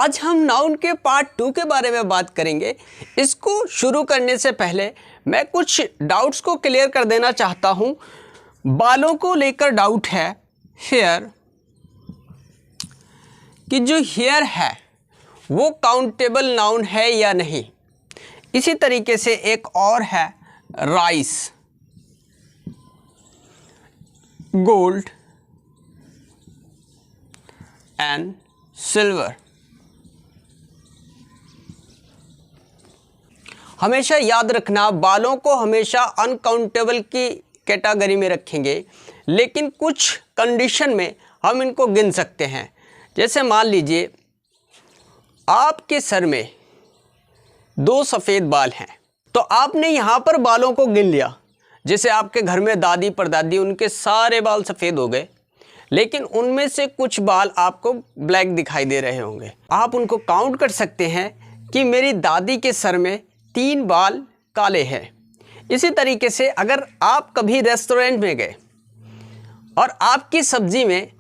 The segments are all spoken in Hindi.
आज हम नाउन के पार्ट 2 के बारे में बात करेंगे। इसको शुरू करने से पहले मैं कुछ डाउट्स को क्लियर कर देना चाहता हूँ। बालों को लेकर डाउट है हेयर, कि जो हेयर है वो काउंटेबल नाउन है या नहीं। इसी तरीके से एक और है राइस, गोल्ड एंड सिल्वर। हमेशा याद रखना, बालों को हमेशा अनकाउंटेबल की कैटेगरी में रखेंगे, लेकिन कुछ कंडीशन में हम इनको गिन सकते हैं। जैसे मान लीजिए आपके सर में 2 सफ़ेद बाल हैं, तो आपने यहाँ पर बालों को गिन लिया। जैसे आपके घर में दादी परदादी, उनके सारे बाल सफ़ेद हो गए, लेकिन उनमें से कुछ बाल आपको ब्लैक दिखाई दे रहे होंगे। आप उनको काउंट कर सकते हैं कि मेरी दादी के सर में 3 बाल काले हैं। इसी तरीके से अगर आप कभी रेस्टोरेंट में गए और आपकी सब्जी में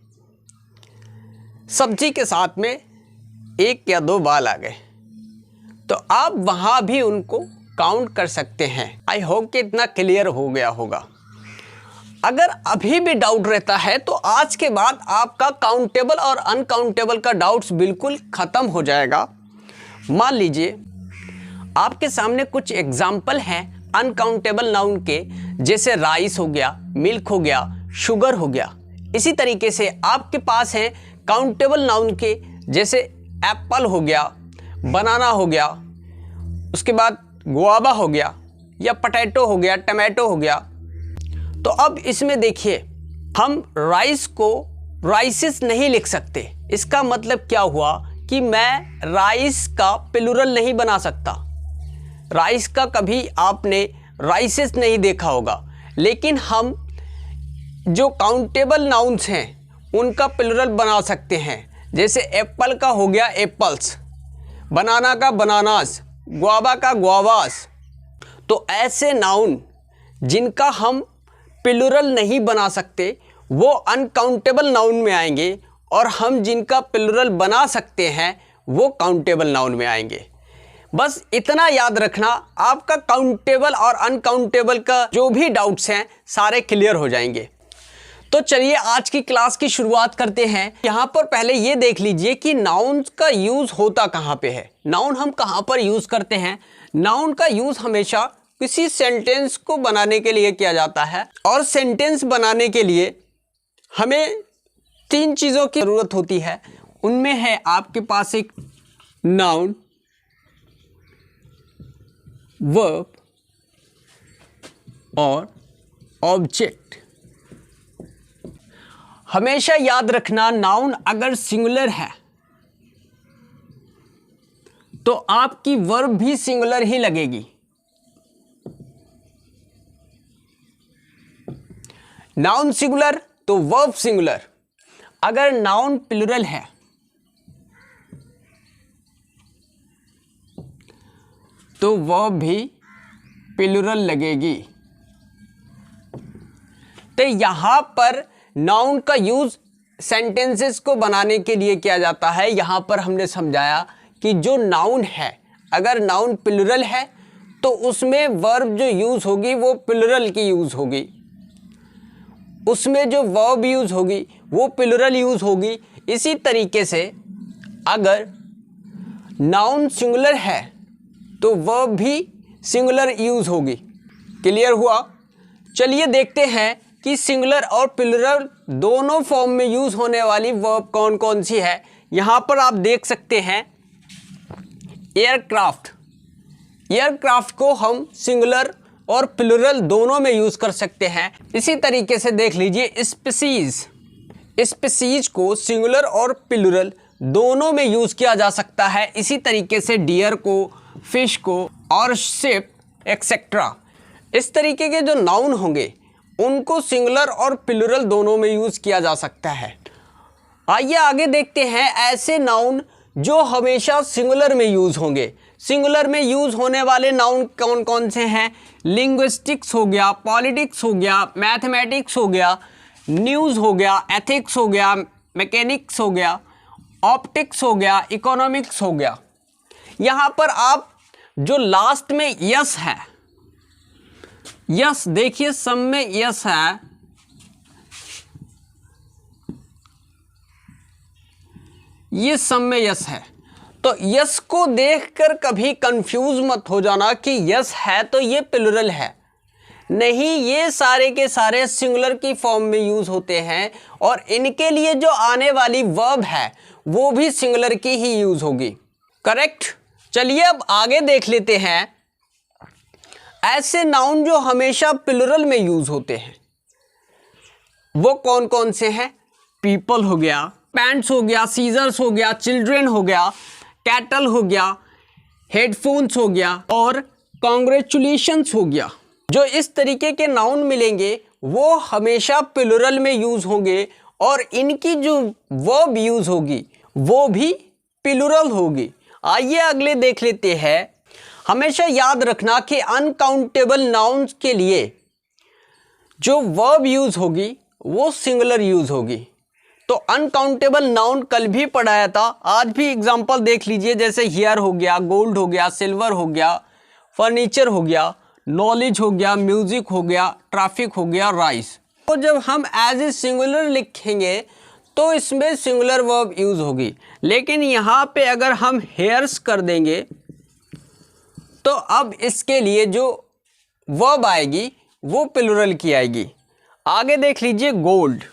सब्जी के साथ में 1 या 2 बाल आ गए, तो आप वहाँ भी उनको काउंट कर सकते हैं। आई होप कि इतना क्लियर हो गया होगा। अगर अभी भी डाउट रहता है तो आज के बाद आपका काउंटेबल और अनकाउंटेबल का डाउट्स बिल्कुल ख़त्म हो जाएगा। मान लीजिए आपके सामने कुछ एग्जाम्पल हैं अनकाउंटेबल नाउन के, जैसे राइस हो गया, मिल्क हो गया, शुगर हो गया। इसी तरीके से आपके पास हैं काउंटेबल नाउन के, जैसे एप्पल हो गया, बनाना हो गया, उसके बाद गुआवा हो गया, या पोटैटो हो गया, टमाटो हो गया। तो अब इसमें देखिए, हम राइस को राइसिस नहीं लिख सकते। इसका मतलब क्या हुआ कि मैं राइस का प्लूरल नहीं बना सकता। राइस का कभी आपने राइसिस नहीं देखा होगा, लेकिन हम जो काउंटेबल नाउन्स हैं उनका प्लूरल बना सकते हैं। जैसे एप्पल का हो गया एप्पल्स, बनाना का बनानास, गुआवा का गुआवास। तो ऐसे नाउन जिनका हम प्लूरल नहीं बना सकते वो अनकाउंटेबल नाउन में आएंगे, और हम जिनका प्लूरल बना सकते हैं वो काउंटेबल नाउन में आएंगे। बस इतना याद रखना, आपका काउंटेबल और अनकाउंटेबल का जो भी डाउट्स हैं सारे क्लियर हो जाएंगे। तो चलिए आज की क्लास की शुरुआत करते हैं। यहाँ पर पहले ये देख लीजिए कि नाउन का यूज़ होता कहाँ पे है। नाउन हम कहाँ पर यूज़ करते हैं। नाउन का यूज़ हमेशा किसी सेंटेंस को बनाने के लिए किया जाता है, और सेंटेंस बनाने के लिए हमें 3 चीज़ों की ज़रूरत होती है। उनमें है आपके पास एक नाउन, वर्ब और ऑब्जेक्ट। हमेशा याद रखना, नाउन अगर सिंगुलर है तो आपकी वर्ब भी सिंगुलर ही लगेगी। नाउन सिंगुलर तो वर्ब सिंगुलर। अगर नाउन प्लूरल है तो वर्ब भी प्लूरल लगेगी। तो यहां पर नाउन का यूज सेंटेंसेस को बनाने के लिए किया जाता है। यहां पर हमने समझाया कि जो नाउन है, अगर नाउन प्लूरल है तो उसमें वर्ब जो यूज होगी वो प्लूरल की यूज होगी, उसमें जो वर्ब यूज होगी वो प्लूरल यूज होगी। इसी तरीके से अगर नाउन सिंगुलर है तो वर्ब भी सिंगुलर यूज होगी। क्लियर हुआ? चलिए देखते हैं कि सिंगुलर और प्लूरल दोनों फॉर्म में यूज होने वाली वर्ब कौन कौन सी है। यहां पर आप देख सकते हैं एयरक्राफ्ट। एयरक्राफ्ट को हम सिंगुलर और प्लूरल दोनों में यूज कर सकते हैं। इसी तरीके से देख लीजिए स्पीसीज। स्पीसीज को सिंगुलर और प्लूरल दोनों में यूज किया जा सकता है। इसी तरीके से डियर को, फिश को और शिप एक्सेट्रा। इस तरीके के जो नाउन होंगे उनको सिंगुलर और प्लूरल दोनों में यूज किया जा सकता है। आइए आगे देखते हैं ऐसे नाउन जो हमेशा सिंगुलर में यूज होंगे। सिंगुलर में यूज होने वाले नाउन कौन कौन से हैं? लिंग्विस्टिक्स हो गया, पॉलिटिक्स हो गया, मैथमेटिक्स हो गया, न्यूज़ हो गया, एथिक्स हो गया, मैकेनिक्स हो गया, ऑप्टिक्स हो गया, इकोनॉमिक्स हो गया। यहाँ पर आप जो लास्ट में यस है, यस देखिए सम में यस है, ये सम में यस है, तो यस को देखकर कभी कंफ्यूज मत हो जाना कि यस है तो ये प्लुरल है। नहीं, ये सारे के सारे सिंगुलर की फॉर्म में यूज होते हैं और इनके लिए जो आने वाली वर्ब है वो भी सिंगुलर की ही यूज होगी। करेक्ट। चलिए अब आगे देख लेते हैं ऐसे नाउन जो हमेशा प्लुरल में यूज होते हैं, वो कौन कौन से हैं। पीपल हो गया, पैंट्स हो गया, सीजर्स हो गया, चिल्ड्रन हो गया, कैटल हो गया, हेडफोन्स हो गया और कॉन्ग्रेचुलेशंस हो गया। जो इस तरीके के नाउन मिलेंगे वो हमेशा प्लुरल में यूज होंगे और इनकी जो वर्ब यूज होगी वो भी प्लुरल होगी। आइए अगले देख लेते हैं। हमेशा याद रखना कि अनकाउंटेबल नाउन्स के लिए जो वर्ब यूज होगी वो सिंगुलर यूज होगी। तो अनकाउंटेबल नाउन कल भी पढ़ाया था, आज भी एग्जांपल देख लीजिए, जैसे हियर हो गया, गोल्ड हो गया, सिल्वर हो गया, फर्नीचर हो गया, नॉलेज हो गया, म्यूजिक हो गया, ट्रैफिक हो गया, राइस। तो जब हम एज ए सिंगुलर लिखेंगे तो इसमें सिंगुलर वर्ब यूज होगी, लेकिन यहाँ पे अगर हम हेयर्स कर देंगे तो अब इसके लिए जो वर्ब आएगी वो प्लुरल की आएगी। आगे देख लीजिए गोल्ड।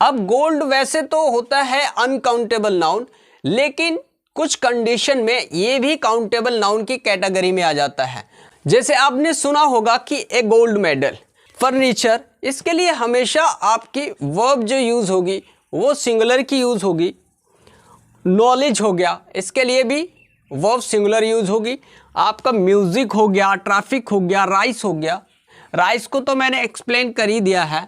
अब गोल्ड वैसे तो होता है अनकाउंटेबल नाउन, लेकिन कुछ कंडीशन में ये भी काउंटेबल नाउन की कैटेगरी में आ जाता है। जैसे आपने सुना होगा कि ए गोल्ड मेडल। फर्नीचर, इसके लिए हमेशा आपकी वर्ब जो यूज होगी वो सिंगुलर की यूज होगी। नॉलेज हो गया, इसके लिए भी वर्ब सिंगुलर यूज होगी। आपका म्यूजिक हो गया, ट्रैफिक हो गया, राइस हो गया। राइस को तो मैंने एक्सप्लेन कर ही दिया है।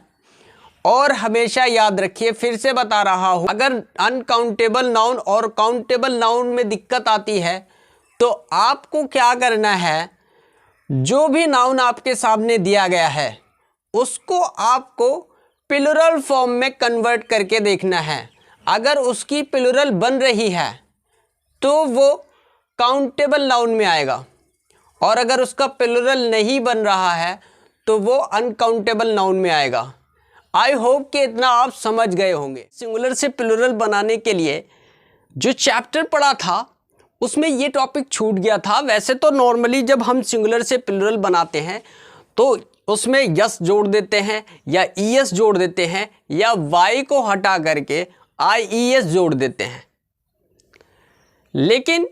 और हमेशा याद रखिए, फिर से बता रहा हूं, अगर अनकाउंटेबल नाउन और काउंटेबल नाउन में दिक्कत आती है तो आपको क्या करना है, जो भी नाउन आपके सामने दिया गया है उसको आपको प्लुरल फॉर्म में कन्वर्ट करके देखना है। अगर उसकी प्लुरल बन रही है तो वो काउंटेबल नाउन में आएगा, और अगर उसका प्लुरल नहीं बन रहा है तो वो अनकाउंटेबल नाउन में आएगा। आई होप कि इतना आप समझ गए होंगे। सिंगुलर से प्लुरल बनाने के लिए जो चैप्टर पढ़ा था उसमें ये टॉपिक छूट गया था। वैसे तो नॉर्मली जब हम सिंगुलर से प्लुरल बनाते हैं तो उसमें यस जोड़ देते हैं या ईएस जोड़ देते हैं या वाई को हटा करके आईईएस जोड़ देते हैं, लेकिन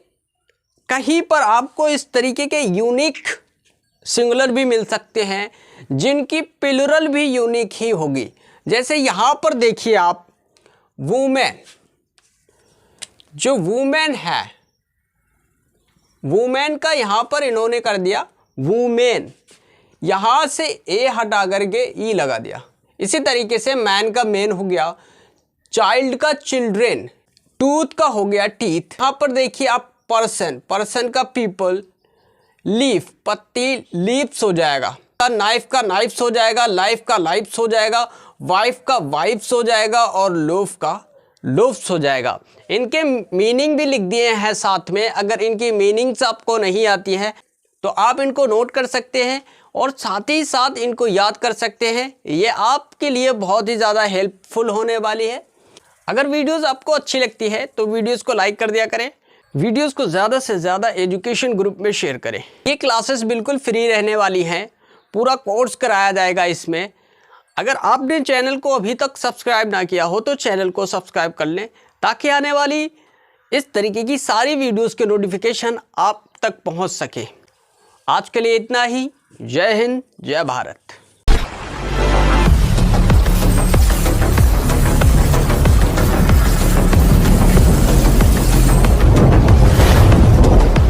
कहीं पर आपको इस तरीके के यूनिक सिंगुलर भी मिल सकते हैं जिनकी प्लुरल भी यूनिक ही होगी। जैसे यहाँ पर देखिए आप, वुमेन, जो वुमेन है, वुमेन का यहाँ पर इन्होंने कर दिया वुमेन, यहाँ से ए हटा करके ई लगा दिया। इसी तरीके से मैन का मेन हो गया, चाइल्ड का चिल्ड्रेन, टूथ का हो गया टीथ। यहाँ पर देखिए आप पर्सन, पर्सन का पीपल, लीफ, पत्ती, लीव्स हो जाएगा, नाइफ का नाइफ्स हो जाएगा, लाइफ का लाइफ्स हो जाएगा, वाइफ का वाइफ्स हो जाएगा और लोफ का लोफ्स हो जाएगा। इनके मीनिंग भी लिख दिए हैं साथ में। अगर इनकी मीनिंग्स आपको नहीं आती हैं तो आप इनको नोट कर सकते हैं और साथ ही साथ इनको याद कर सकते हैं। ये आपके लिए बहुत ही ज़्यादा हेल्पफुल होने वाली है। अगर वीडियोस आपको अच्छी लगती है तो वीडियोस को लाइक कर दिया करें, वीडियोस को ज़्यादा से ज़्यादा एजुकेशन ग्रुप में शेयर करें। ये क्लासेस बिल्कुल फ्री रहने वाली हैं, पूरा कोर्स कराया जाएगा इसमें। अगर आपने चैनल को अभी तक सब्सक्राइब ना किया हो तो चैनल को सब्सक्राइब कर लें, ताकि आने वाली इस तरीके की सारी वीडियोस के नोटिफिकेशन आप तक पहुंच सके। आज के लिए इतना ही। जय हिंद, जय भारत।